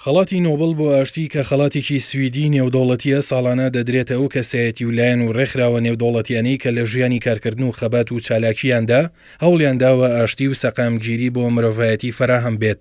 خەڵاتی نۆبڵ بۆ ئاشتی کە خەڵاتێکی سویدی نێودەوڵەتیە ساڵانە دەدرێتە ئەو کەسایەتی ولایەن و ڕێکخراوە نێودەوڵەتیانەی کە لە ژیانی کارکردن و خەبات و چالاکییاندا هەوڵیانداوە ئاشتی و سەقامگیری بۆ مرۆڤایەتی فراهم بێت.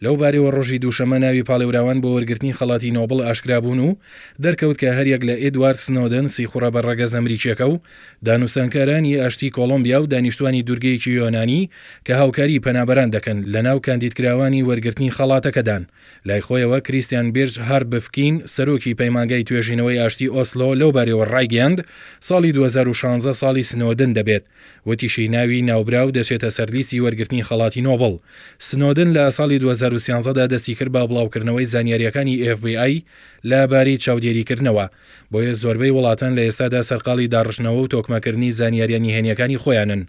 لەو بارەوە ڕۆژی دووشەمە ناوی پاڵێوراوان بۆ وەرگرتنی خەڵاتی نۆبڵ ئاشکرابوون و دەرکەوت کە هەریەک لە ئێدوارد سنۆدن سیخوڕە بە ڕەگەز ئەمریکیەکە و دانوستانکارانی ئاشتی کۆڵۆمبیا و دانیشتوانی دوورگەیەکی یۆنانی کە هاوکاری پەنابەران دەکەن لە ناو کاندیدکراوانی وەرگرتنی خەڵاتەکەدان. لای خۆیەوە کریستیان بێرج هار بفکین سەرۆکی پەیمانگای توێژینەوەی ئاشتی ئۆسلۆ لەو بارەوە ڕایگەیاند ساڵی 2016 ساڵی سنۆدن دەبێت. وتیشی ناوی ناوبراو دەچێتە سەرلیسی وەرگرتنی خەڵاتی نۆبڵ. سنۆدن لە ساڵی 2013دا دەستی کرد بە بڵاوکردنەوەی زانیاریەکانی FBI لەبارەی چاودێریکردنەوە. بۆیە زۆربەی وڵاتان لە ئێستادا سەرقاڵی داڕژنەوە و تۆکمەکردنی زانیاریانی هێنیەکانی خۆیانن.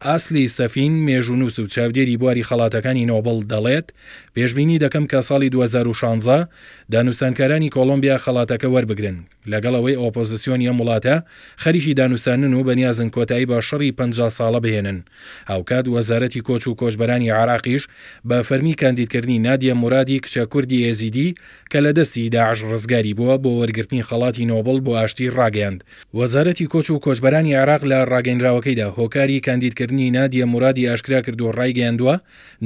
ئاسلی سەفین مێژونووس و چاودێری بواری خەڵاتەکانی نۆبڵ دەڵێت پێشبینی دەکەم کە ساڵی 2016 دانوستانکارانی کۆڵۆمبیا خەڵاتەکە وەربگرن لەگەڵەوەی ئۆپۆزیسیۆن یەم وڵاتە خەریکی دانوستانن و بەنیازن کۆتایی بە شەڕی 50 ساڵە بهێنن. هاوکات وەزارەتی کۆچ و کۆچبەرانی عێراقیش بە فەرمی کاندیدکردنی نادیە مورادی کچە کوردی ئێزیدی کە لە دەستی داعش ڕزگاری بووە بۆ وەرگرتنی خەڵاتی نۆبڵ بۆ ئاشتی ڕاگەیاند. وەزارەتی کۆچ و کۆچبەرانی عێراق لە ڕاگەیەنراوەکەیدا هۆکاری کاندیدکردنی نادیە مورادی ئاشکرا کرد و ڕایگەیاندووە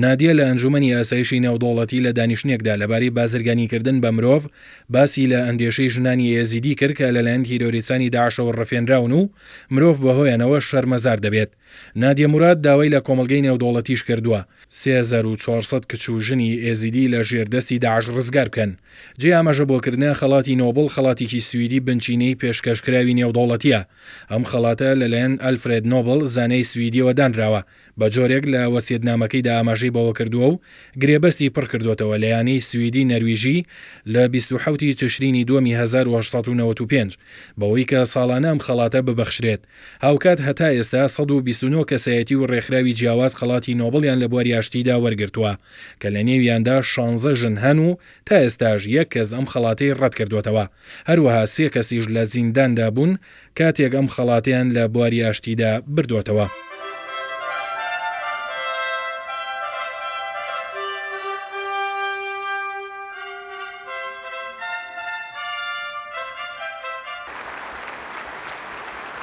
نادیە لە ئەنجومەنی ئاسایشی نێودەوڵەتی لە دانیشتنێکدا لەبارەی بازرگانیکردن بە مرۆڤ باسی لە ئەندێشەی ژنانی ئێزیدی کرد کە لەلایەن تیرۆریستانی داعشەوە ڕەفێنراون و مرۆڤ بەهۆیانەوە شەرمەزار دەبێت. نادیە موراد داوای لە کۆمەلگەی نێودەوڵەتیش کردووە 3400 کچ و ژنی ئێزیدی لە ژێردەستی داعش ڕزگار بکەن. جێ ئاماژە بۆکردنە خەڵاتی نۆبڵ خەڵاتێکی سویدی بنچینەی پێشکەشکراوی نێودەوڵەتیە. ئەم خەڵاتە لەلایەن ئەلفرێد نۆبڵ زانەی سویدیەوە دانراوە بە جۆرێک لە وەسیەتنامەکەیدا ئاماژەی بەوە کردووە و گرێبەستی پڕ کردوتەوە لەیانەی سویدی نەرویژی لە 27 تشرینی 2895 بەوەی کە ساڵانە ئەم خەڵاتە ببەخشرێت. هاوکات هەتا ئێستا 129 کەسایەتی و ڕێکخراوی جیاواز خەڵاتی نۆبڵیان لە بواری ئاشتیدا وەرگرتووە کە لە نێویاندا 16 ژن هەن و تا ئێستاژ یەک کەس ئەم خەڵاتەی ڕەت کردوتەوە. هەروەها 3 کەسیش لە زینداندا بوون کاتێک ئەم خەڵاتیان لە بواری ئاشتیدا بردوتەوە.